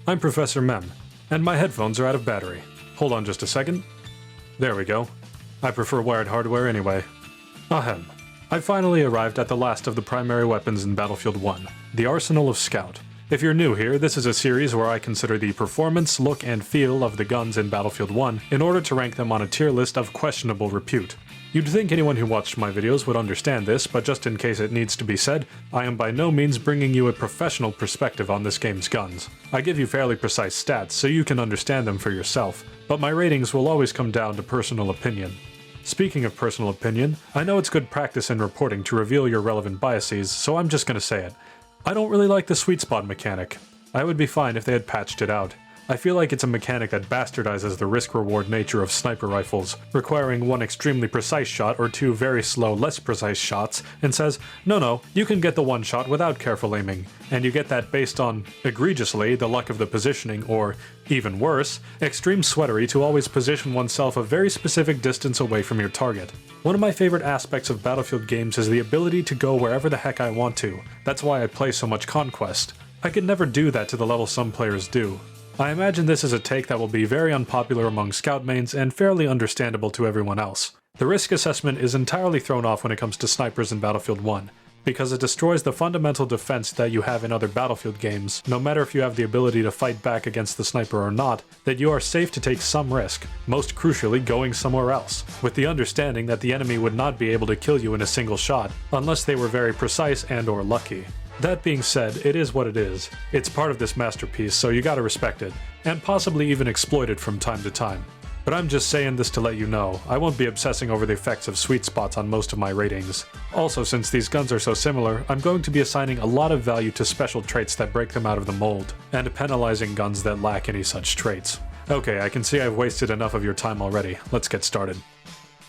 I'm Professor Mem, and my headphones are out of battery. Hold on just a second. There we go. I prefer wired hardware anyway. Ahem. I finally arrived at the last of the primary weapons in Battlefield 1, the Arsenal of Scout. If you're new here, this is a series where I consider the performance, look, and feel of the guns in Battlefield 1 in order to rank them on a tier list of questionable repute. You'd think anyone who watched my videos would understand this, but just in case it needs to be said, I am by no means bringing you a professional perspective on this game's guns. I give you fairly precise stats so you can understand them for yourself, but my ratings will always come down to personal opinion. Speaking of personal opinion, I know it's good practice in reporting to reveal your relevant biases, so I'm just gonna say it. I don't really like the sweet spot mechanic. I would be fine if they had patched it out. I feel like it's a mechanic that bastardizes the risk-reward nature of sniper rifles, requiring one extremely precise shot or two very slow, less precise shots, and says, no, you can get the one shot without careful aiming, and you get that based on, egregiously, the luck of the positioning, or, even worse, extreme sweatery to always position oneself a very specific distance away from your target. One of my favorite aspects of Battlefield games is the ability to go wherever the heck I want to. That's why I play so much Conquest. I could never do that to the level some players do. I imagine this is a take that will be very unpopular among scout mains and fairly understandable to everyone else. The risk assessment is entirely thrown off when it comes to snipers in Battlefield 1, because it destroys the fundamental defense that you have in other Battlefield games, no matter if you have the ability to fight back against the sniper or not, that you are safe to take some risk, most crucially going somewhere else, with the understanding that the enemy would not be able to kill you in a single shot, unless they were very precise and or lucky. That being said, it is what it is. It's part of this masterpiece, so you gotta respect it, and possibly even exploit it from time to time. But I'm just saying this to let you know, I won't be obsessing over the effects of sweet spots on most of my ratings. Also, since these guns are so similar, I'm going to be assigning a lot of value to special traits that break them out of the mold, and penalizing guns that lack any such traits. Okay, I can see I've wasted enough of your time already. Let's get started.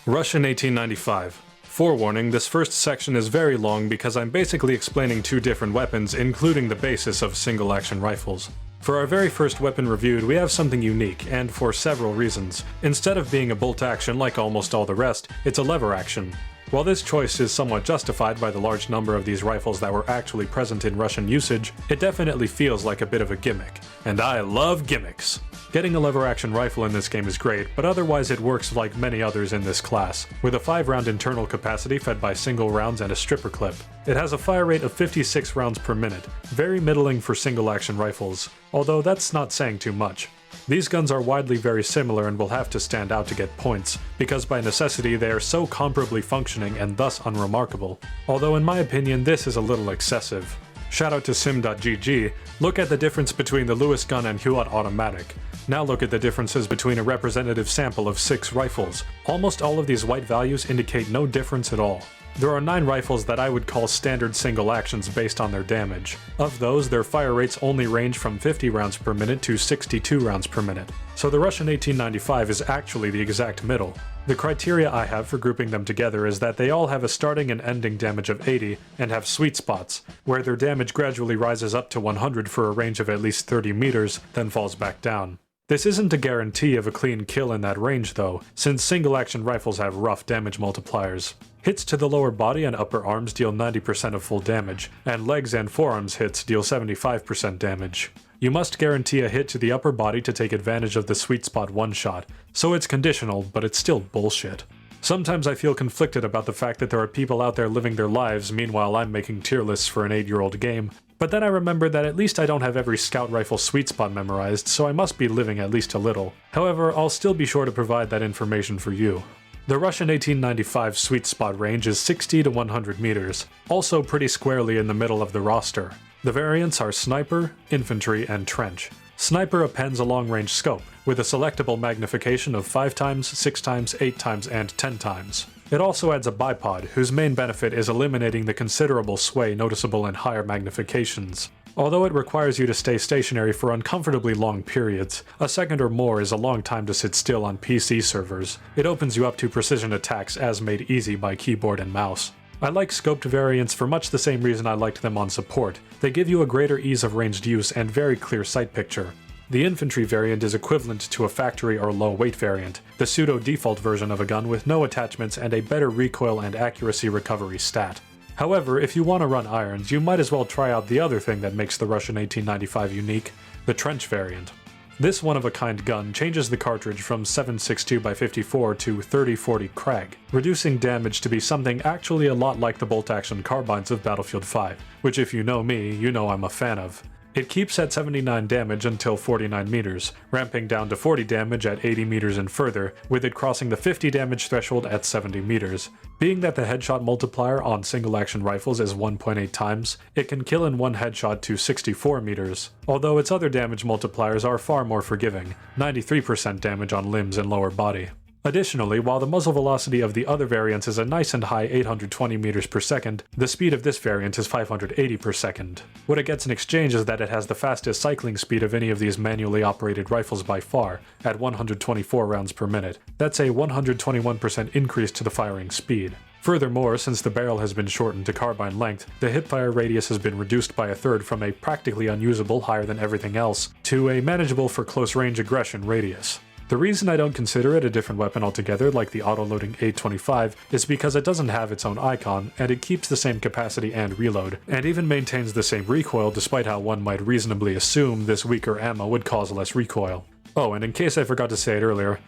Russian 1895. Forewarning, this first section is very long because I'm basically explaining two different weapons, including the basis of single-action rifles. For our very first weapon reviewed, we have something unique, and for several reasons. Instead of being a bolt action like almost all the rest, it's a lever action. While this choice is somewhat justified by the large number of these rifles that were actually present in Russian usage, it definitely feels like a bit of a gimmick. And I love gimmicks! Getting a lever-action rifle in this game is great, but otherwise it works like many others in this class, with a 5-round internal capacity fed by single rounds and a stripper clip. It has a fire rate of 56 rounds per minute, very middling for single-action rifles, although that's not saying too much. These guns are widely very similar and will have to stand out to get points, because by necessity they are so comparably functioning and thus unremarkable, although in my opinion this is a little excessive. Shout out to sim.gg, look at the difference between the Lewis gun and Huot automatic. Now look at the differences between a representative sample of 6 rifles. Almost all of these white values indicate no difference at all. There are 9 rifles that I would call standard single actions based on their damage. Of those, their fire rates only range from 50 rounds per minute to 62 rounds per minute. So the Russian 1895 is actually the exact middle. The criteria I have for grouping them together is that they all have a starting and ending damage of 80 and have sweet spots, where their damage gradually rises up to 100 for a range of at least 30 meters, then falls back down. This isn't a guarantee of a clean kill in that range though, since single-action rifles have rough damage multipliers. Hits to the lower body and upper arms deal 90% of full damage, and legs and forearms hits deal 75% damage. You must guarantee a hit to the upper body to take advantage of the sweet spot one-shot, so it's conditional, but it's still bullshit. Sometimes I feel conflicted about the fact that there are people out there living their lives meanwhile I'm making tier lists for an 8-year-old game, but then I remember that at least I don't have every scout rifle sweet spot memorized, so I must be living at least a little. However, I'll still be sure to provide that information for you. The Russian 1895 sweet spot range is 60 to 100 meters, also pretty squarely in the middle of the roster. The variants are Sniper, Infantry, and Trench. Sniper appends a long-range scope, with a selectable magnification of 5x, 6x, 8x, and 10x. It also adds a bipod, whose main benefit is eliminating the considerable sway noticeable in higher magnifications. Although it requires you to stay stationary for uncomfortably long periods, a second or more is a long time to sit still on PC servers. It opens you up to precision attacks as made easy by keyboard and mouse. I like scoped variants for much the same reason I liked them on support. They give you a greater ease of ranged use and very clear sight picture. The infantry variant is equivalent to a factory or low weight variant, the pseudo-default version of a gun with no attachments and a better recoil and accuracy recovery stat. However, if you want to run irons, you might as well try out the other thing that makes the Russian 1895 unique, the trench variant. This one-of-a-kind gun changes the cartridge from 7.62x54 to 30-40 Krag, reducing damage to be something actually a lot like the bolt-action carbines of Battlefield 5, which if you know me, you know I'm a fan of. It keeps at 79 damage until 49 meters, ramping down to 40 damage at 80 meters and further, with it crossing the 50 damage threshold at 70 meters. Being that the headshot multiplier on single-action rifles is 1.8 times, it can kill in one headshot to 64 meters, although its other damage multipliers are far more forgiving, 93% damage on limbs and lower body. Additionally, while the muzzle velocity of the other variants is a nice and high 820 meters per second, the speed of this variant is 580 per second. What it gets in exchange is that it has the fastest cycling speed of any of these manually operated rifles by far, at 124 rounds per minute. That's a 121% increase to the firing speed. Furthermore, since the barrel has been shortened to carbine length, the hipfire radius has been reduced by a third from a practically unusable higher than everything else, to a manageable for close-range aggression radius. The reason I don't consider it a different weapon altogether like the auto-loading 825 is because it doesn't have its own icon, and it keeps the same capacity and reload, and even maintains the same recoil despite how one might reasonably assume this weaker ammo would cause less recoil. Oh, and in case I forgot to say it earlier,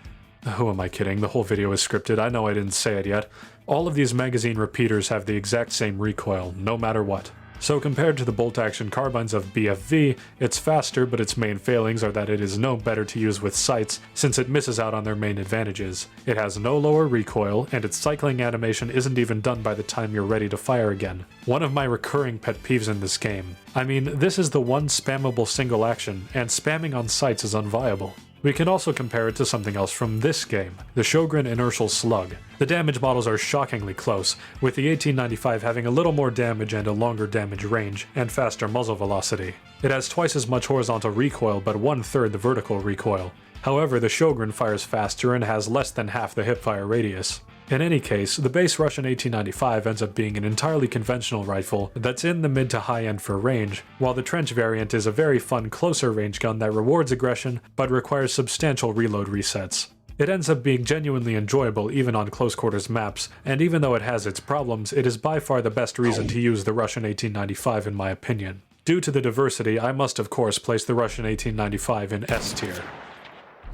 who am I kidding, the whole video is scripted, I know I didn't say it yet, all of these magazine repeaters have the exact same recoil, no matter what. So compared to the bolt-action carbines of BFV, it's faster, but its main failings are that it is no better to use with sights, since it misses out on their main advantages. It has no lower recoil, and its cycling animation isn't even done by the time you're ready to fire again. One of my recurring pet peeves in this game. I mean, this is the one spammable single action, and spamming on sights is unviable. We can also compare it to something else from this game, the Sjogren Inertial Slug. The damage models are shockingly close, with the 1895 having a little more damage and a longer damage range, and faster muzzle velocity. It has twice as much horizontal recoil but 1/3 the vertical recoil. However, the Sjogren fires faster and has less than half the hipfire radius. In any case, the base Russian 1895 ends up being an entirely conventional rifle that's in the mid to high end for range, while the trench variant is a very fun closer range gun that rewards aggression but requires substantial reload resets. It ends up being genuinely enjoyable even on close quarters maps, and even though it has its problems, it is by far the best reason to use the Russian 1895 in my opinion. Due to the diversity, I must of course place the Russian 1895 in S tier.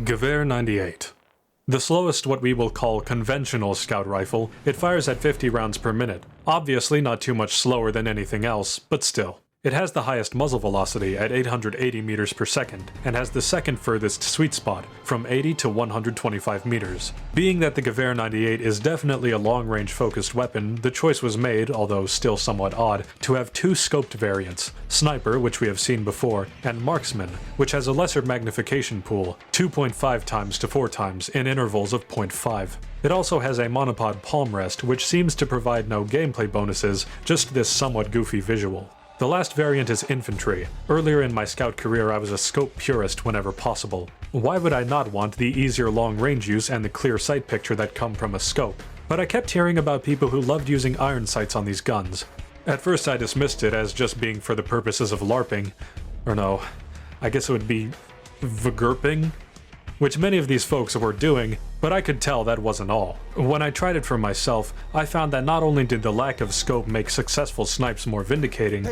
Gewehr 98. The slowest what we will call conventional scout rifle, it fires at 50 rounds per minute. Obviously not too much slower than anything else, but still. It has the highest muzzle velocity at 880 meters per second, and has the second furthest sweet spot, from 80 to 125 meters. Being that the Gewehr 98 is definitely a long-range focused weapon, the choice was made, although still somewhat odd, to have two scoped variants, Sniper, which we have seen before, and Marksman, which has a lesser magnification pool, 2.5 times to 4 times, in intervals of 0.5. It also has a monopod palm rest, which seems to provide no gameplay bonuses, just this somewhat goofy visual. The last variant is infantry. Earlier in my scout career I was a scope purist whenever possible. Why would I not want the easier long range use and the clear sight picture that come from a scope? But I kept hearing about people who loved using iron sights on these guns. At first I dismissed it as just being for the purposes of LARPing. Or no, I guess it would be VGURPing? Which many of these folks were doing, but I could tell that wasn't all. When I tried it for myself, I found that not only did the lack of scope make successful snipes more vindicating—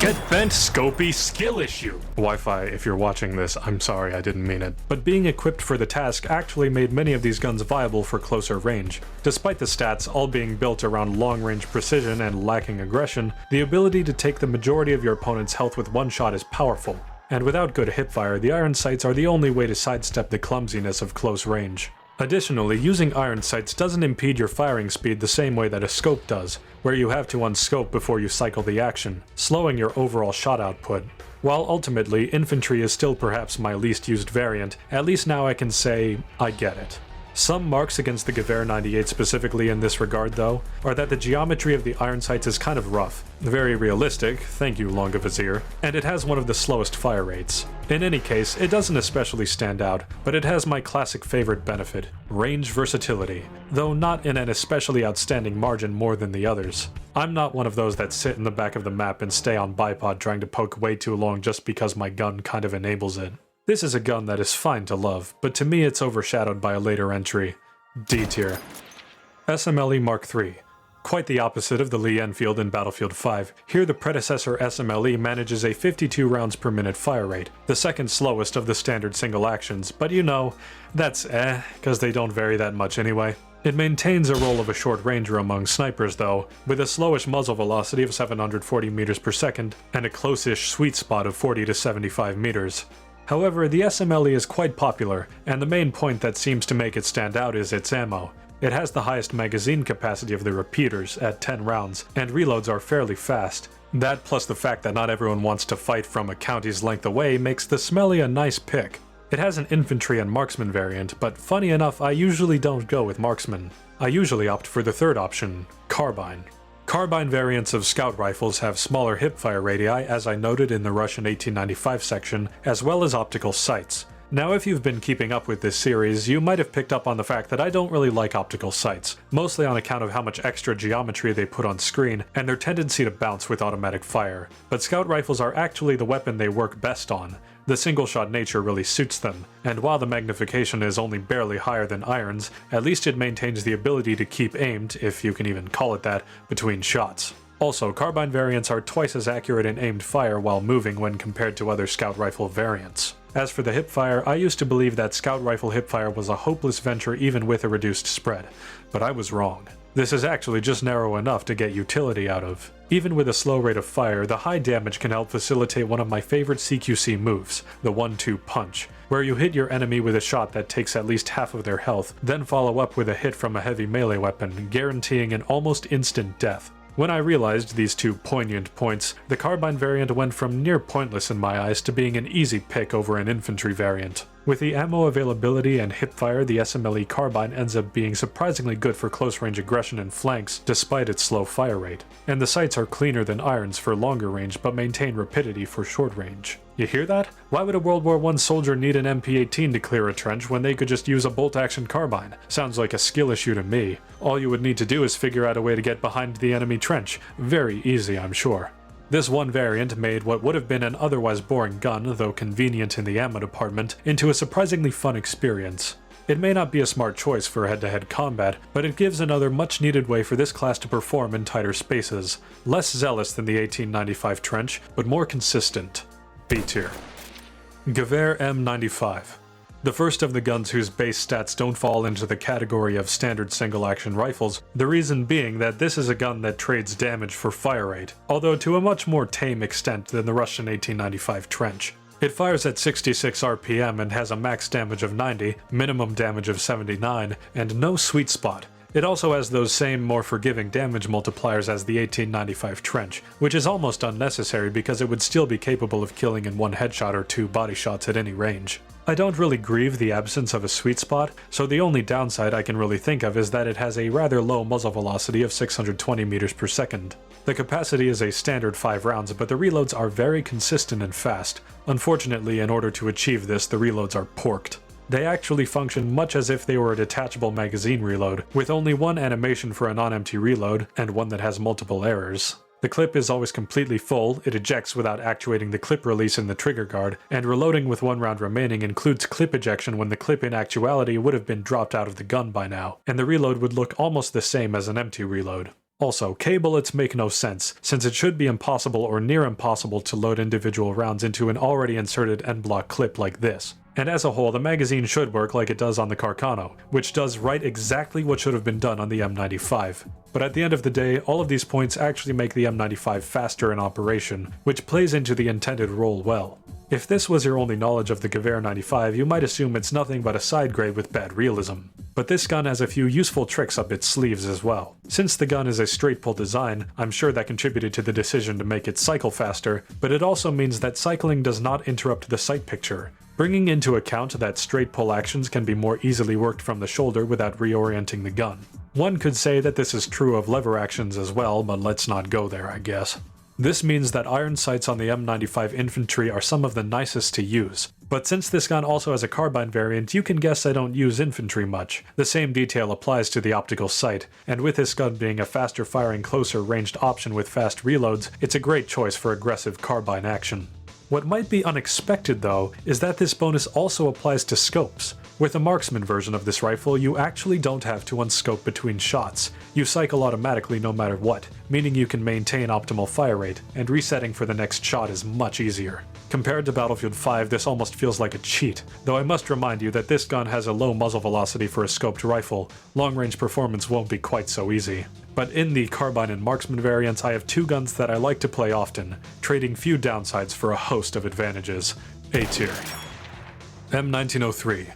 Get bent, Scopey, skill issue! Wi-Fi, if you're watching this, I'm sorry, I didn't mean it. But being equipped for the task actually made many of these guns viable for closer range. Despite the stats all being built around long-range precision and lacking aggression, the ability to take the majority of your opponent's health with one shot is powerful. And without good hipfire, the iron sights are the only way to sidestep the clumsiness of close range. Additionally, using iron sights doesn't impede your firing speed the same way that a scope does, where you have to unscope before you cycle the action, slowing your overall shot output. While ultimately, infantry is still perhaps my least used variant, at least now I can say, I get it. Some marks against the Gewehr 98 specifically in this regard, though, are that the geometry of the iron sights is kind of rough, very realistic, thank you Longavizier, and it has one of the slowest fire rates. In any case, it doesn't especially stand out, but it has my classic favorite benefit, range versatility, though not in an especially outstanding margin more than the others. I'm not one of those that sit in the back of the map and stay on bipod trying to poke way too long just because my gun kind of enables it. This is a gun that is fine to love, but to me it's overshadowed by a later entry, D tier. SMLE Mark III. Quite the opposite of the Lee Enfield in Battlefield 5, here the predecessor SMLE manages a 52 rounds per minute fire rate, the second slowest of the standard single actions, but you know, that's cause they don't vary that much anyway. It maintains a role of a short ranger among snipers though, with a slowish muzzle velocity of 740 meters per second, and a close-ish sweet spot of 40 to 75 meters. However, the SMLE is quite popular, and the main point that seems to make it stand out is its ammo. It has the highest magazine capacity of the repeaters at 10 rounds, and reloads are fairly fast. That plus the fact that not everyone wants to fight from a county's length away makes the SMLE a nice pick. It has an infantry and marksman variant, but funny enough I usually don't go with marksman. I usually opt for the third option, carbine. Carbine variants of scout rifles have smaller hipfire radii, as I noted in the Russian 1895 section, as well as optical sights. Now if you've been keeping up with this series, you might have picked up on the fact that I don't really like optical sights, mostly on account of how much extra geometry they put on screen and their tendency to bounce with automatic fire. But scout rifles are actually the weapon they work best on. The single-shot nature really suits them, and while the magnification is only barely higher than irons, at least it maintains the ability to keep aimed, if you can even call it that, between shots. Also, carbine variants are twice as accurate in aimed fire while moving when compared to other scout rifle variants. As for the hipfire, I used to believe that scout rifle hipfire was a hopeless venture even with a reduced spread, but I was wrong. This is actually just narrow enough to get utility out of. Even with a slow rate of fire, the high damage can help facilitate one of my favorite CQC moves, the 1-2 punch, where you hit your enemy with a shot that takes at least half of their health, then follow up with a hit from a heavy melee weapon, guaranteeing an almost instant death. When I realized these two poignant points, the carbine variant went from near pointless in my eyes to being an easy pick over an infantry variant. With the ammo availability and hipfire, the SMLE carbine ends up being surprisingly good for close-range aggression and flanks, despite its slow fire rate. And the sights are cleaner than irons for longer range, but maintain rapidity for short range. You hear that? Why would a World War I soldier need an MkIII to clear a trench when they could just use a bolt-action carbine? Sounds like a skill issue to me. All you would need to do is figure out a way to get behind the enemy trench. Very easy, I'm sure. This one variant made what would have been an otherwise boring gun, though convenient in the ammo department, into a surprisingly fun experience. It may not be a smart choice for head-to-head combat, but it gives another much-needed way for this class to perform in tighter spaces. Less zealous than the 1895 trench, but more consistent. B tier. Gewehr M95. The first of the guns whose base stats don't fall into the category of standard single-action rifles, the reason being that this is a gun that trades damage for fire rate, although to a much more tame extent than the Russian 1895 trench. It fires at 66 RPM and has a max damage of 90, minimum damage of 79, and no sweet spot. It also has those same, more forgiving damage multipliers as the 1895 trench, which is almost unnecessary because it would still be capable of killing in one headshot or two body shots at any range. I don't really grieve the absence of a sweet spot, so the only downside I can really think of is that it has a rather low muzzle velocity of 620 meters per second. The capacity is a standard 5 rounds, but the reloads are very consistent and fast. Unfortunately, in order to achieve this, the reloads are porked. They actually function much as if they were a detachable magazine reload, with only one animation for a non-empty reload, and one that has multiple errors. The clip is always completely full, it ejects without actuating the clip release in the trigger guard, and reloading with 1 round remaining includes clip ejection when the clip in actuality would have been dropped out of the gun by now, and the reload would look almost the same as an empty reload. Also, K-bullets make no sense, since it should be impossible or near impossible to load individual rounds into an already inserted end-block clip like this. And as a whole, the magazine should work like it does on the Carcano, which does right exactly what should have been done on the M95. But at the end of the day, all of these points actually make the M95 faster in operation, which plays into the intended role well. If this was your only knowledge of the Gewehr 95, you might assume it's nothing but a side grade with bad realism. But this gun has a few useful tricks up its sleeves as well. Since the gun is a straight pull design, I'm sure that contributed to the decision to make it cycle faster, but it also means that cycling does not interrupt the sight picture. Bringing into account that straight pull actions can be more easily worked from the shoulder without reorienting the gun. One could say that this is true of lever actions as well, but let's not go there, I guess. This means that iron sights on the M95 infantry are some of the nicest to use. But since this gun also has a carbine variant, you can guess I don't use infantry much. The same detail applies to the optical sight, and with this gun being a faster firing closer ranged option with fast reloads, it's a great choice for aggressive carbine action. What might be unexpected though, is that this bonus also applies to scopes. With the marksman version of this rifle, you actually don't have to unscope between shots. You cycle automatically no matter what, meaning you can maintain optimal fire rate, and resetting for the next shot is much easier. Compared to Battlefield 5, this almost feels like a cheat, though I must remind you that this gun has a low muzzle velocity for a scoped rifle. Long-range performance won't be quite so easy. But in the Carbine and Marksman variants, I have two guns that I like to play often, trading few downsides for a host of advantages. A tier. M1903.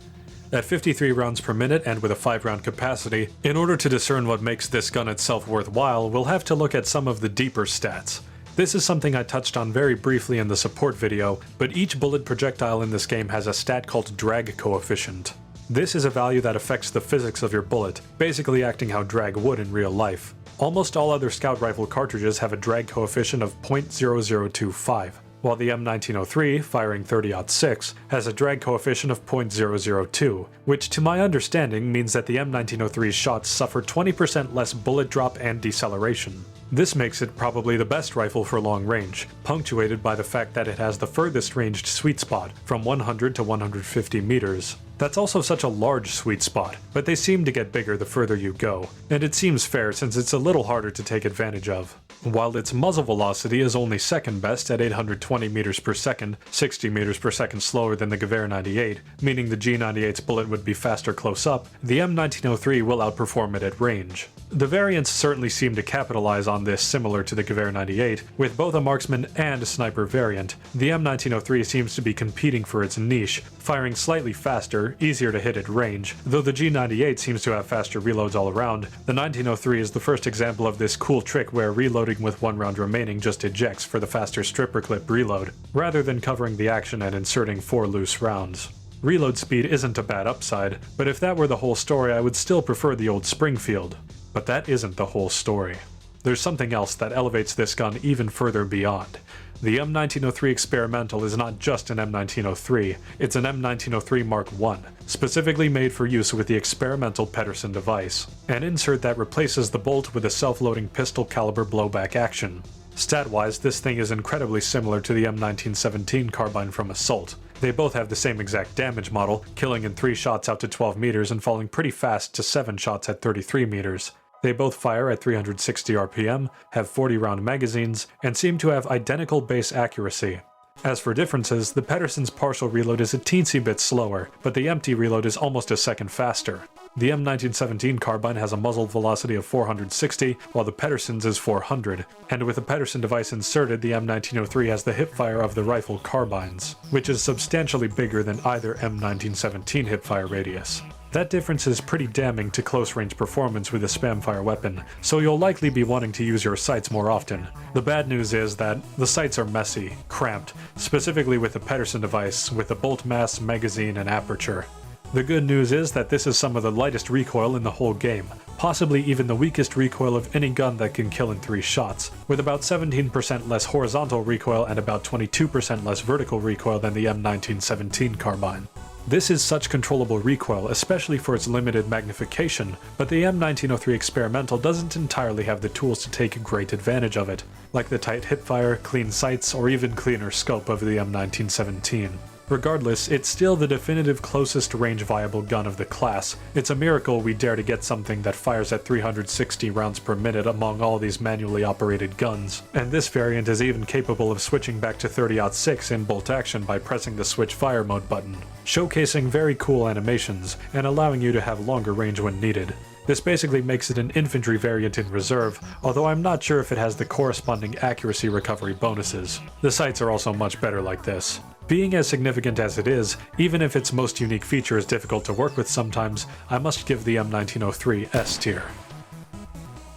At 53 rounds per minute and with a 5-round capacity, in order to discern what makes this gun itself worthwhile, we'll have to look at some of the deeper stats. This is something I touched on very briefly in the support video, but each bullet projectile in this game has a stat called drag coefficient. This is a value that affects the physics of your bullet, basically acting how drag would in real life. Almost all other scout rifle cartridges have a drag coefficient of 0.0025. While the M1903, firing 30-06, has a drag coefficient of 0.002, which to my understanding means that the M1903's shots suffer 20% less bullet drop and deceleration. This makes it probably the best rifle for long range, punctuated by the fact that it has the furthest ranged sweet spot, from 100 to 150 meters. That's also such a large sweet spot, but they seem to get bigger the further you go, and it seems fair since it's a little harder to take advantage of. While its muzzle velocity is only second best at 820 meters per second, 60 meters per second slower than the Gewehr 98, meaning the G98's bullet would be faster close up, the M1903 will outperform it at range. The variants certainly seem to capitalize on this similar to the Gewehr 98, with both a marksman and a sniper variant. The M1903 seems to be competing for its niche, firing slightly faster, easier to hit at range. Though the G98 seems to have faster reloads all around, the 1903 is the first example of this cool trick where reloading with 1 round remaining just ejects for the faster stripper clip reload, rather than covering the action and inserting 4 loose rounds. Reload speed isn't a bad upside, but if that were the whole story I would still prefer the old Springfield. But that isn't the whole story. There's something else that elevates this gun even further beyond. The M1903 Experimental is not just an M1903, it's an M1903 Mark I, specifically made for use with the experimental Pedersen device, an insert that replaces the bolt with a self-loading pistol caliber blowback action. Stat-wise, this thing is incredibly similar to the M1917 Carbine from Assault. They both have the same exact damage model, killing in 3 shots out to 12 meters and falling pretty fast to 7 shots at 33 meters. They both fire at 360 RPM, have 40-round magazines, and seem to have identical base accuracy. As for differences, the Pedersen's partial reload is a teensy bit slower, but the empty reload is almost a second faster. The M1917 Carbine has a muzzle velocity of 460, while the Pedersen's is 400, and with the Pedersen device inserted, the M1903 has the hipfire of the rifle carbines, which is substantially bigger than either M1917 hipfire radius. That difference is pretty damning to close-range performance with a spam-fire weapon, so you'll likely be wanting to use your sights more often. The bad news is that the sights are messy, cramped, specifically with the Pedersen device with the bolt mass, magazine, and aperture. The good news is that this is some of the lightest recoil in the whole game, possibly even the weakest recoil of any gun that can kill in 3 shots, with about 17% less horizontal recoil and about 22% less vertical recoil than the M1917 Carbine. This is such controllable recoil, especially for its limited magnification, but the M1903 Experimental doesn't entirely have the tools to take great advantage of it, like the tight hipfire, clean sights, or even cleaner scope of the M1917. Regardless, it's still the definitive closest range viable gun of the class. It's a miracle we dare to get something that fires at 360 rounds per minute among all these manually operated guns. And this variant is even capable of switching back to 30-06 in bolt action by pressing the switch fire mode button, showcasing very cool animations and allowing you to have longer range when needed. This basically makes it an infantry variant in reserve, although I'm not sure if it has the corresponding accuracy recovery bonuses. The sights are also much better like this. Being as significant as it is, even if its most unique feature is difficult to work with sometimes, I must give the M1903 S tier.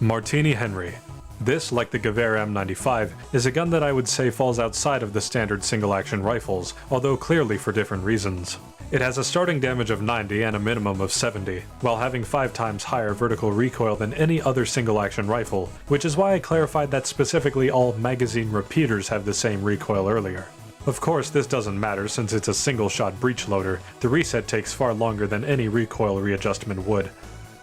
Martini-Henry. This, like the Gewehr M95, is a gun that I would say falls outside of the standard single-action rifles, although clearly for different reasons. It has a starting damage of 90 and a minimum of 70, while having 5 times higher vertical recoil than any other single-action rifle, which is why I clarified that specifically all magazine repeaters have the same recoil earlier. Of course, this doesn't matter since it's a single-shot breech loader. The reset takes far longer than any recoil readjustment would.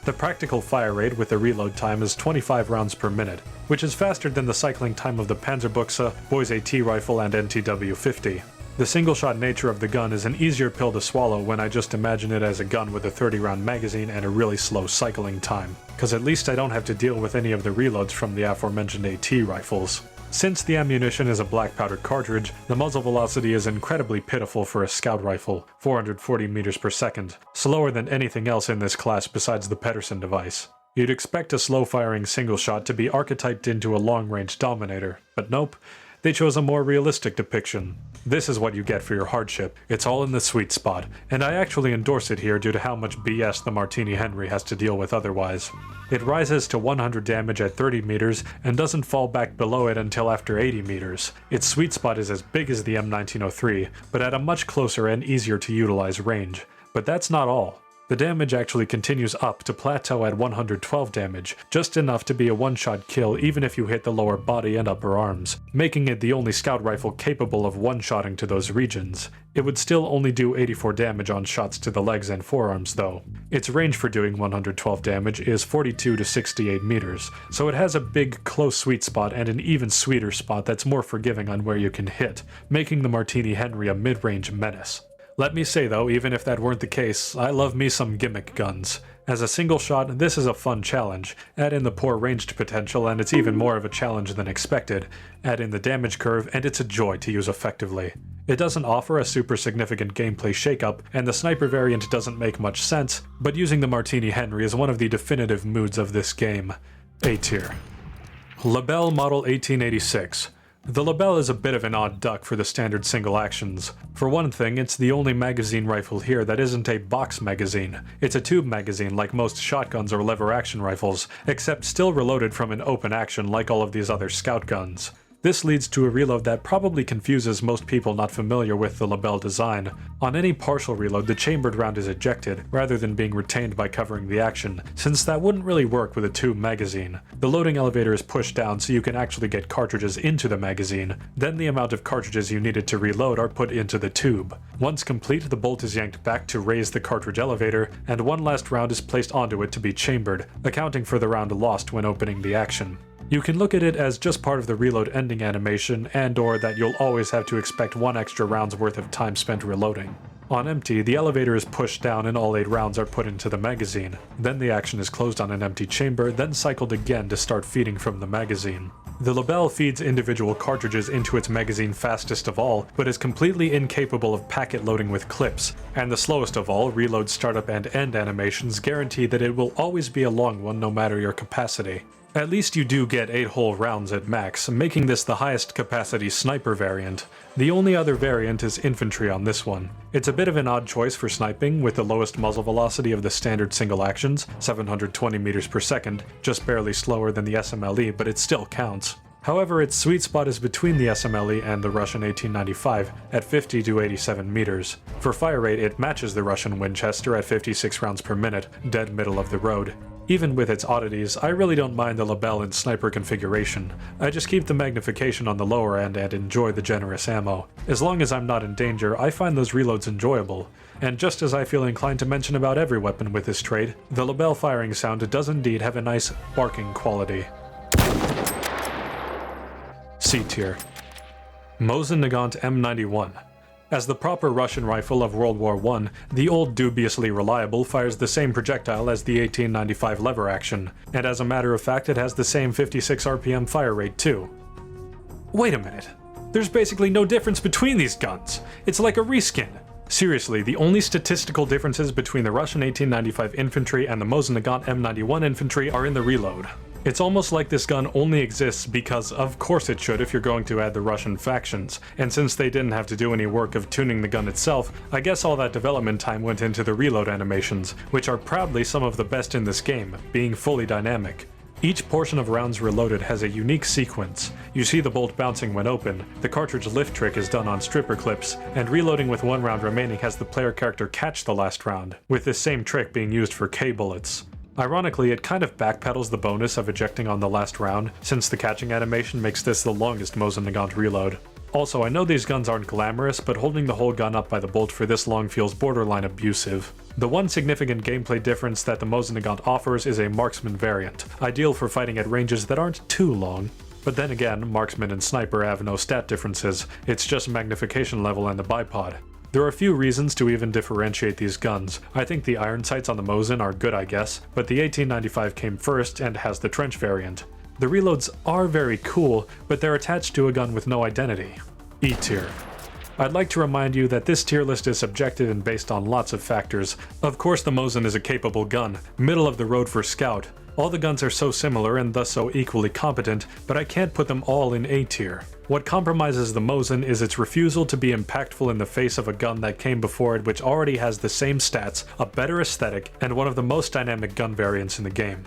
The practical fire rate with the reload time is 25 rounds per minute, which is faster than the cycling time of the Panzerbuchse, Boys AT rifle, and NTW-50. The single-shot nature of the gun is an easier pill to swallow when I just imagine it as a gun with a 30-round magazine and a really slow cycling time, cause at least I don't have to deal with any of the reloads from the aforementioned AT rifles. Since the ammunition is a black powder cartridge, the muzzle velocity is incredibly pitiful for a scout rifle, 440 meters per second, slower than anything else in this class besides the Pedersen device. You'd expect a slow-firing single shot to be archetyped into a long-range dominator, but nope, they chose a more realistic depiction. This is what you get for your hardship. It's all in the sweet spot, and I actually endorse it here due to how much BS the Martini-Henry has to deal with otherwise. It rises to 100 damage at 30 meters and doesn't fall back below it until after 80 meters. Its sweet spot is as big as the M1903, but at a much closer and easier to utilize range. But that's not all. The damage actually continues up to plateau at 112 damage, just enough to be a one-shot kill even if you hit the lower body and upper arms, making it the only scout rifle capable of one-shotting to those regions. It would still only do 84 damage on shots to the legs and forearms though. Its range for doing 112 damage is 42 to 68 meters, so it has a big close sweet spot and an even sweeter spot that's more forgiving on where you can hit, making the Martini-Henry a mid-range menace. Let me say though, even if that weren't the case, I love me some gimmick guns. As a single shot, this is a fun challenge. Add in the poor ranged potential and it's even more of a challenge than expected. Add in the damage curve and it's a joy to use effectively. It doesn't offer a super significant gameplay shakeup, and the sniper variant doesn't make much sense, but using the Martini-Henry is one of the definitive moods of this game. A tier. Lebel Model 1886. The Lebel is a bit of an odd duck for the standard single actions. For one thing, it's the only magazine rifle here that isn't a box magazine. It's a tube magazine like most shotguns or lever action rifles, except still reloaded from an open action like all of these other scout guns. This leads to a reload that probably confuses most people not familiar with the Lebel design. On any partial reload, the chambered round is ejected, rather than being retained by covering the action, since that wouldn't really work with a tube magazine. The loading elevator is pushed down so you can actually get cartridges into the magazine, then the amount of cartridges you needed to reload are put into the tube. Once complete, the bolt is yanked back to raise the cartridge elevator, and one last round is placed onto it to be chambered, accounting for the round lost when opening the action. You can look at it as just part of the reload ending animation, and/or that you'll always have to expect one extra round's worth of time spent reloading. On empty, the elevator is pushed down and all 8 rounds are put into the magazine. Then the action is closed on an empty chamber, then cycled again to start feeding from the magazine. The Lebel feeds individual cartridges into its magazine fastest of all, but is completely incapable of packet loading with clips, and the slowest of all, reload startup and end animations guarantee that it will always be a long one no matter your capacity. At least you do get 8 whole rounds at max, making this the highest capacity sniper variant. The only other variant is infantry on this one. It's a bit of an odd choice for sniping, with the lowest muzzle velocity of the standard single actions, 720 meters per second, just barely slower than the SMLE, but it still counts. However, its sweet spot is between the SMLE and the Russian 1895 at 50 to 87 meters. For fire rate, it matches the Russian Winchester at 56 rounds per minute, dead middle of the road. Even with its oddities, I really don't mind the Lebel in sniper configuration. I just keep the magnification on the lower end and enjoy the generous ammo. As long as I'm not in danger, I find those reloads enjoyable. And just as I feel inclined to mention about every weapon with this trait, the Lebel firing sound does indeed have a nice barking quality. C tier. Mosin-Nagant M91. As the proper Russian rifle of World War I, the old dubiously reliable fires the same projectile as the 1895 lever action, and as a matter of fact it has the same 56 RPM fire rate too. Wait a minute, there's basically no difference between these guns! It's like a reskin! Seriously, the only statistical differences between the Russian 1895 infantry and the Mosin-Nagant M91 infantry are in the reload. It's almost like this gun only exists because of course it should if you're going to add the Russian factions, and since they didn't have to do any work of tuning the gun itself, I guess all that development time went into the reload animations, which are proudly some of the best in this game, being fully dynamic. Each portion of rounds reloaded has a unique sequence. You see the bolt bouncing when open, the cartridge lift trick is done on stripper clips, and reloading with 1 round remaining has the player character catch the last round, with this same trick being used for K bullets. Ironically, it kind of backpedals the bonus of ejecting on the last round, since the catching animation makes this the longest Mosin-Nagant reload. Also, I know these guns aren't glamorous, but holding the whole gun up by the bolt for this long feels borderline abusive. The one significant gameplay difference that the Mosin-Nagant offers is a marksman variant, ideal for fighting at ranges that aren't too long. But then again, marksman and sniper have no stat differences, it's just magnification level and the bipod. There are a few reasons to even differentiate these guns. I think the iron sights on the Mosin are good, I guess, but the 1895 came first and has the trench variant. The reloads are very cool, but they're attached to a gun with no identity. E tier. I'd like to remind you that this tier list is subjective and based on lots of factors. Of course the Mosin is a capable gun, middle of the road for scout. All the guns are so similar and thus so equally competent, but I can't put them all in A tier. What compromises the Mosin is its refusal to be impactful in the face of a gun that came before it which already has the same stats, a better aesthetic, and one of the most dynamic gun variants in the game.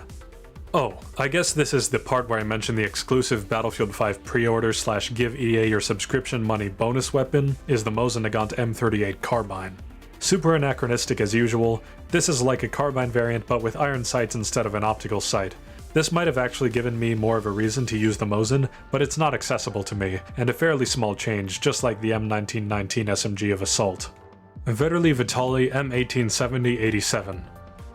Oh, I guess this is the part where I mentioned the exclusive Battlefield 5 pre-order / give EA your subscription money bonus weapon is the Mosin-Nagant M38 Carbine. Super anachronistic as usual, this is like a carbine variant but with iron sights instead of an optical sight. This might have actually given me more of a reason to use the Mosin, but it's not accessible to me, and a fairly small change, just like the M1919 SMG of Assault. Vetterli-Vitali M1870 87.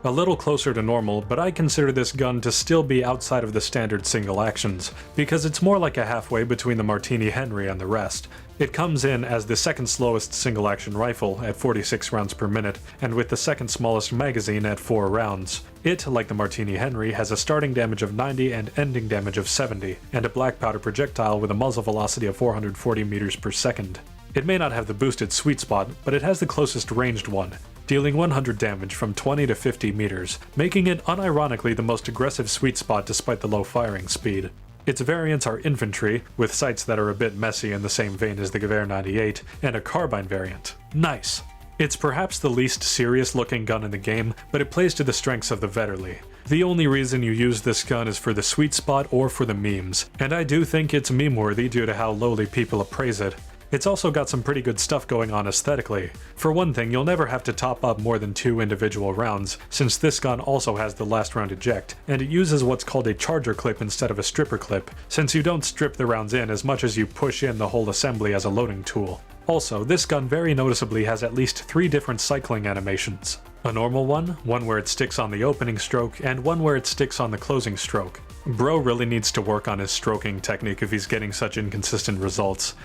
A little closer to normal, but I consider this gun to still be outside of the standard single actions, because it's more like a halfway between the Martini-Henry and the rest. It comes in as the second slowest single action rifle at 46 rounds per minute, and with the second smallest magazine at 4 rounds. It, like the Martini-Henry, has a starting damage of 90 and ending damage of 70, and a black powder projectile with a muzzle velocity of 440 meters per second. It may not have the boosted sweet spot, but it has the closest ranged one, dealing 100 damage from 20 to 50 meters, making it unironically the most aggressive sweet spot despite the low firing speed. Its variants are infantry, with sights that are a bit messy in the same vein as the Gewehr 98, and a carbine variant. Nice! It's perhaps the least serious looking gun in the game, but it plays to the strengths of the Vetterli. The only reason you use this gun is for the sweet spot or for the memes, and I do think it's meme-worthy due to how lowly people appraise it. It's also got some pretty good stuff going on aesthetically. For one thing, you'll never have to top up more than 2 individual rounds, since this gun also has the last round eject, and it uses what's called a charger clip instead of a stripper clip, since you don't strip the rounds in as much as you push in the whole assembly as a loading tool. Also, this gun very noticeably has at least 3 different cycling animations. A normal one where it sticks on the opening stroke, and one where it sticks on the closing stroke. Bro really needs to work on his stroking technique if he's getting such inconsistent results.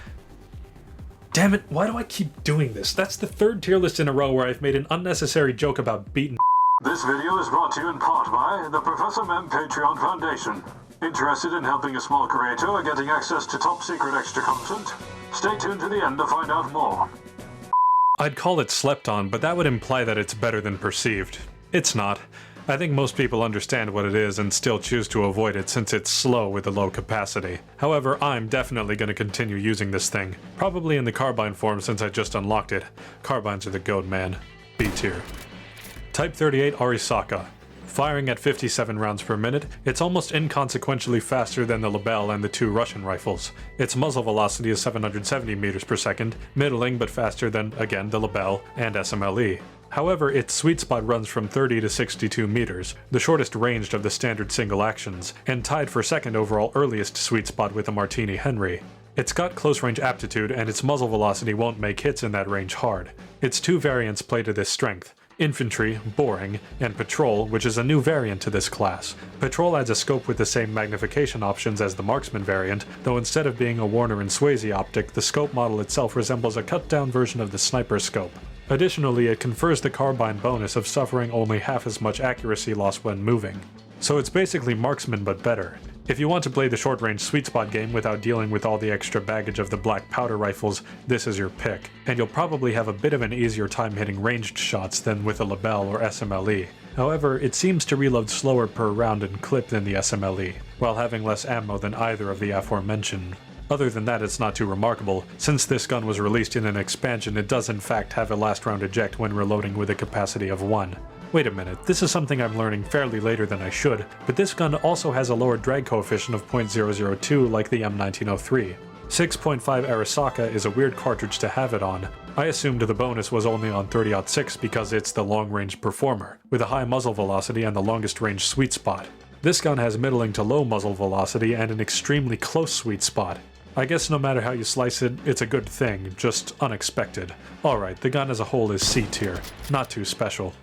Damn it, why do I keep doing this? That's the 3rd tier list in a row where I've made an unnecessary joke about beating. This video is brought to you in part by the Professor Mem Patreon Foundation. Interested in helping a small creator getting access to top secret extra content? Stay tuned to the end to find out more. I'd call it slept on, but that would imply that it's better than perceived. It's not. I think most people understand what it is and still choose to avoid it since it's slow with a low capacity. However, I'm definitely going to continue using this thing. Probably in the carbine form since I just unlocked it. Carbines are the goat, man. B tier. Type 38 Arisaka. Firing at 57 rounds per minute, it's almost inconsequentially faster than the Lebel and the 2 Russian rifles. Its muzzle velocity is 770 meters per second, middling but faster than, again, the Lebel and SMLE. However, its sweet spot runs from 30 to 62 meters, the shortest ranged of the standard single actions, and tied for second overall earliest sweet spot with the Martini-Henry. It's got close range aptitude and its muzzle velocity won't make hits in that range hard. Its 2 variants play to this strength. Infantry, boring, and Patrol, which is a new variant to this class. Patrol adds a scope with the same magnification options as the Marksman variant, though instead of being a Warner and Swayze optic, the scope model itself resembles a cut-down version of the sniper scope. Additionally, it confers the carbine bonus of suffering only half as much accuracy loss when moving. So it's basically Marksman but better. If you want to play the short-range sweet spot game without dealing with all the extra baggage of the black powder rifles, this is your pick, and you'll probably have a bit of an easier time hitting ranged shots than with a Lebel or SMLE. However, it seems to reload slower per round and clip than the SMLE, while having less ammo than either of the aforementioned. Other than that, it's not too remarkable. Since this gun was released in an expansion, it does in fact have a last round eject when reloading with a capacity of 1. Wait a minute, this is something I'm learning fairly later than I should, but this gun also has a lower drag coefficient of 0.002 like the M1903. 6.5 Arisaka is a weird cartridge to have it on. I assumed the bonus was only on 30-06 because it's the long-range performer, with a high muzzle velocity and the longest range sweet spot. This gun has middling to low muzzle velocity and an extremely close sweet spot. I guess no matter how you slice it, it's a good thing, just unexpected. Alright, the gun as a whole is C tier, not too special.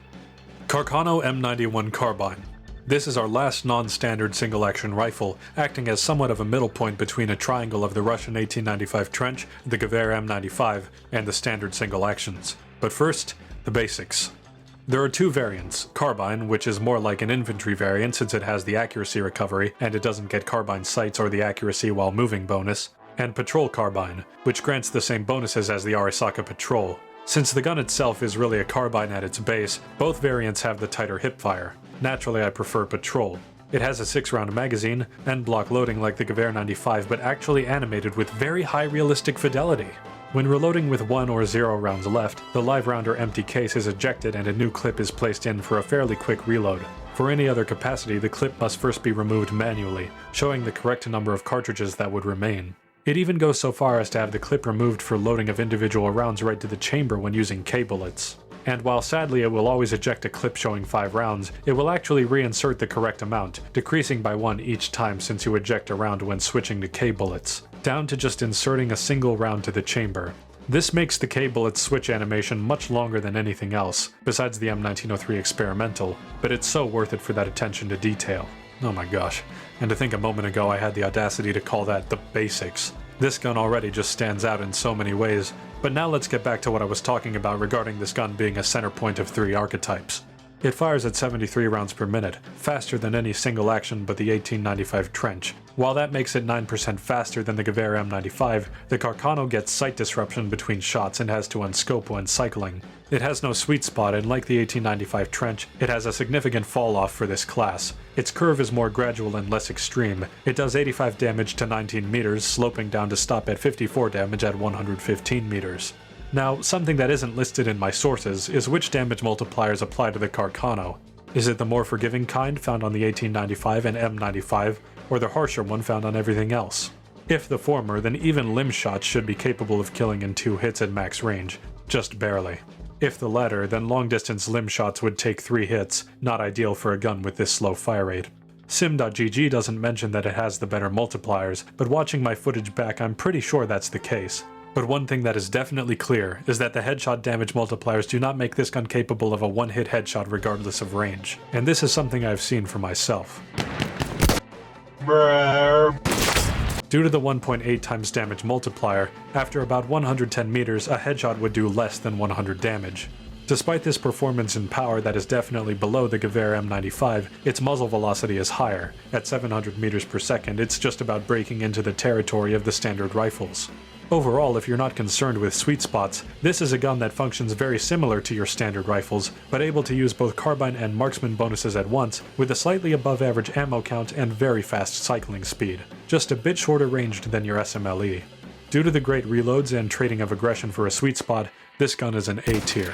Carcano M91 Carbine. This is our last non-standard single-action rifle, acting as somewhat of a middle point between a triangle of the Russian 1895 trench, the Gewehr M95, and the standard single actions. But first, the basics. There are two variants, Carbine, which is more like an infantry variant since it has the accuracy recovery and it doesn't get carbine sights or the accuracy while moving bonus, and Patrol Carbine, which grants the same bonuses as the Arisaka Patrol. Since the gun itself is really a carbine at its base, both variants have the tighter hipfire. Naturally, I prefer Patrol. It has a 6-round magazine, and block loading like the Gewehr 95, but actually animated with very high realistic fidelity. When reloading with 1 or 0 rounds left, the live round or empty case is ejected and a new clip is placed in for a fairly quick reload. For any other capacity, the clip must first be removed manually, showing the correct number of cartridges that would remain. It even goes so far as to have the clip removed for loading of individual rounds right to the chamber when using K-bullets. And while sadly it will always eject a clip showing 5 rounds, it will actually reinsert the correct amount, decreasing by 1 each time since you eject a round when switching to K-bullets, down to just inserting a single round to the chamber. This makes the K-bullet switch animation much longer than anything else, besides the M1903 experimental, but it's so worth it for that attention to detail. Oh my gosh, and to think a moment ago I had the audacity to call that the basics. This gun already just stands out in so many ways, but now let's get back to what I was talking about regarding this gun being a center point of 3 archetypes. It fires at 73 rounds per minute, faster than any single action but the 1895 trench. While that makes it 9% faster than the Gewehr M95, the Carcano gets sight disruption between shots and has to unscope when cycling. It has no sweet spot, and like the 1895 trench, it has a significant fall off for this class. Its curve is more gradual and less extreme. It does 85 damage to 19 meters, sloping down to stop at 54 damage at 115 meters. Now, something that isn't listed in my sources is which damage multipliers apply to the Carcano. Is it the more forgiving kind found on the 1895 and M95, or the harsher one found on everything else? If the former, then even limb shots should be capable of killing in 2 hits at max range, just barely. If the latter, then long-distance limb shots would take 3 hits, not ideal for a gun with this slow fire rate. Sim.gg doesn't mention that it has the better multipliers, but watching my footage back I'm pretty sure that's the case. But one thing that is definitely clear is that the headshot damage multipliers do not make this gun capable of a one-hit headshot regardless of range, and this is something I've seen for myself. Due to the 1.8 times damage multiplier, after about 110 meters a headshot would do less than 100 damage. Despite this performance and power that is definitely below the Gewehr M95, its muzzle velocity is higher. At 700 meters per second, it's just about breaking into the territory of the standard rifles. Overall, if you're not concerned with sweet spots, this is a gun that functions very similar to your standard rifles, but able to use both carbine and marksman bonuses at once, with a slightly above average ammo count and very fast cycling speed. Just a bit shorter ranged than your SMLE. Due to the great reloads and trading of aggression for a sweet spot, this gun is an A tier.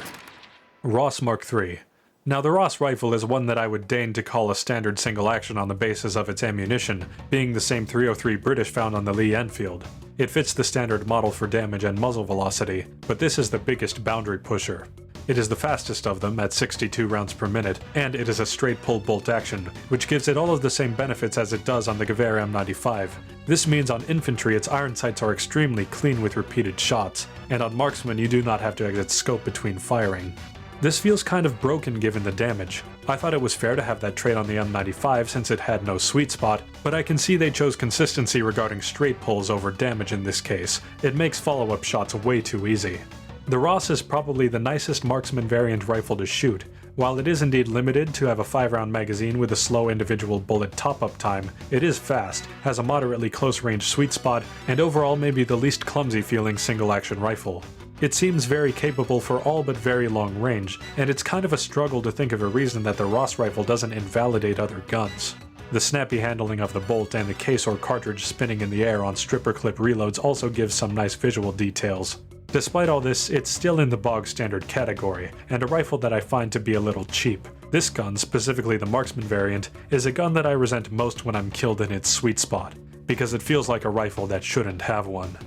Ross Mark III. Now the Ross rifle is one that I would deign to call a standard single action on the basis of its ammunition, being the same .303 British found on the Lee Enfield. It fits the standard model for damage and muzzle velocity, but this is the biggest boundary pusher. It is the fastest of them at 62 rounds per minute, and it is a straight pull bolt action, which gives it all of the same benefits as it does on the Gewehr M95. This means on infantry its iron sights are extremely clean with repeated shots, and on marksman you do not have to exit scope between firing. This feels kind of broken given the damage. I thought it was fair to have that trait on the M95 since it had no sweet spot, but I can see they chose consistency regarding straight pulls over damage in this case. It makes follow-up shots way too easy. The Ross is probably the nicest marksman variant rifle to shoot. While it is indeed limited to have a 5-round magazine with a slow individual bullet top-up time, it is fast, has a moderately close-range sweet spot, and overall may be the least clumsy-feeling single-action rifle. It seems very capable for all but very long range, and it's kind of a struggle to think of a reason that the Ross rifle doesn't invalidate other guns. The snappy handling of the bolt and the case or cartridge spinning in the air on stripper clip reloads also gives some nice visual details. Despite all this, it's still in the bog standard category, and a rifle that I find to be a little cheap. This gun, specifically the marksman variant, is a gun that I resent most when I'm killed in its sweet spot, because it feels like a rifle that shouldn't have one.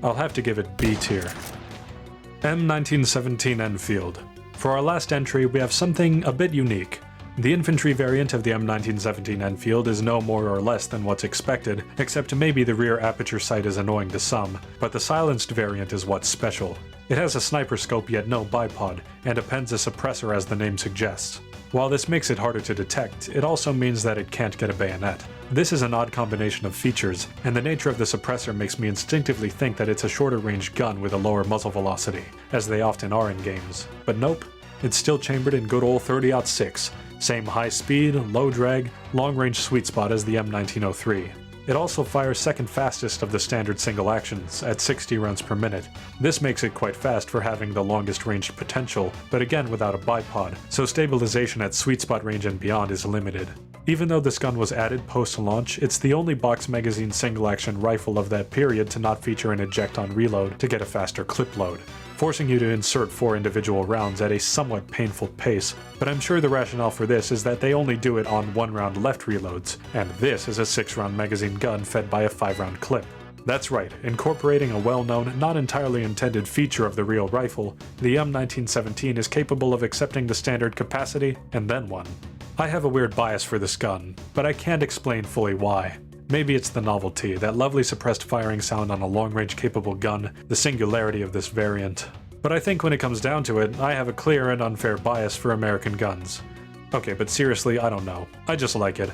I'll have to give it B tier. M1917 Enfield. For our last entry, we have something a bit unique. The infantry variant of the M1917 Enfield is no more or less than what's expected, except maybe the rear aperture sight is annoying to some, but the silenced variant is what's special. It has a sniper scope yet no bipod, and appends a suppressor as the name suggests. While this makes it harder to detect, it also means that it can't get a bayonet. This is an odd combination of features, and the nature of the suppressor makes me instinctively think that it's a shorter range gun with a lower muzzle velocity, as they often are in games. But nope, it's still chambered in good old 30-06, same high speed, low drag, long range sweet spot as the M1903. It also fires second fastest of the standard single actions, at 60 rounds per minute. This makes it quite fast for having the longest ranged potential, but again without a bipod, so stabilization at sweet spot range and beyond is limited. Even though this gun was added post-launch, it's the only box magazine single-action rifle of that period to not feature an eject on reload to get a faster clip load, forcing you to insert 4 individual rounds at a somewhat painful pace, but I'm sure the rationale for this is that they only do it on 1-round left reloads, and this is a 6-round magazine gun fed by a 5-round clip. That's right, incorporating a well-known, not entirely intended feature of the real rifle, the M1917 is capable of accepting the standard capacity, and then one. I have a weird bias for this gun, but I can't explain fully why. Maybe it's the novelty, that lovely suppressed firing sound on a long-range capable gun, the singularity of this variant. But I think when it comes down to it, I have a clear and unfair bias for American guns. Okay, but seriously, I don't know. I just like it.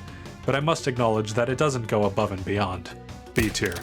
But I must acknowledge that it doesn't go above and beyond. B tier.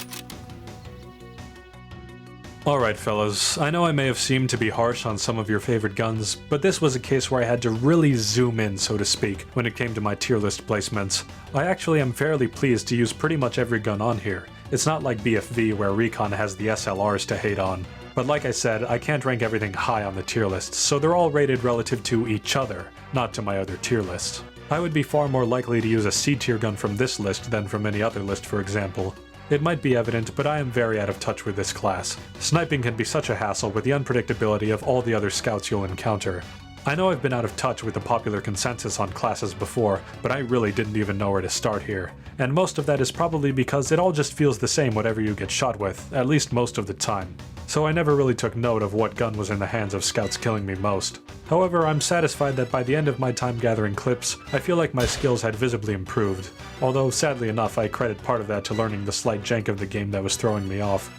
Alright fellas, I know I may have seemed to be harsh on some of your favorite guns, but this was a case where I had to really zoom in, so to speak, when it came to my tier list placements. I actually am fairly pleased to use pretty much every gun on here. It's not like BFV where Recon has the SLRs to hate on. But like I said, I can't rank everything high on the tier list, so they're all rated relative to each other, not to my other tier lists. I would be far more likely to use a C tier gun from this list than from any other list, for example. It might be evident, but I am very out of touch with this class. Sniping can be such a hassle with the unpredictability of all the other scouts you'll encounter. I know I've been out of touch with the popular consensus on classes before, but I really didn't even know where to start here. And most of that is probably because it all just feels the same whatever you get shot with, at least most of the time. So I never really took note of what gun was in the hands of scouts killing me most. However, I'm satisfied that by the end of my time gathering clips, I feel like my skills had visibly improved. Although, sadly enough, I credit part of that to learning the slight jank of the game that was throwing me off.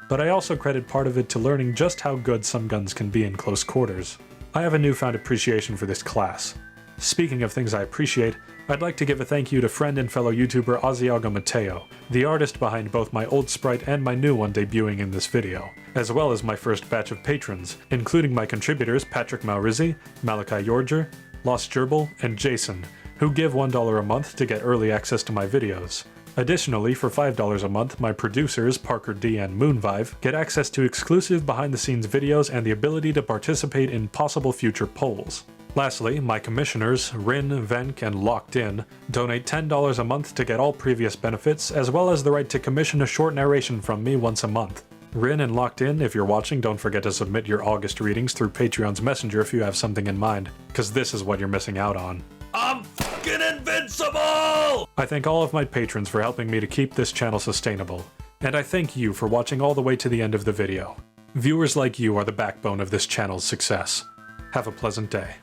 But I also credit part of it to learning just how good some guns can be in close quarters. I have a newfound appreciation for this class. Speaking of things I appreciate, I'd like to give a thank you to friend and fellow YouTuber Asiago Mateo, the artist behind both my old sprite and my new one debuting in this video, as well as my first batch of patrons, including my contributors Patrick Maurizi, Malachi Yorger, Lost Gerbil, and Jason, who give $1 a month to get early access to my videos. Additionally, for $5 a month, my producers, Parker D and Moonvive, get access to exclusive behind-the-scenes videos and the ability to participate in possible future polls. Lastly, my commissioners, Rin, Venk, and Locked In, donate $10 a month to get all previous benefits, as well as the right to commission a short narration from me once a month. Rin and Locked In, if you're watching, don't forget to submit your August readings through Patreon's Messenger if you have something in mind, because this is what you're missing out on. I'm fucking invincible! I thank all of my patrons for helping me to keep this channel sustainable, and I thank you for watching all the way to the end of the video. Viewers like you are the backbone of this channel's success. Have a pleasant day.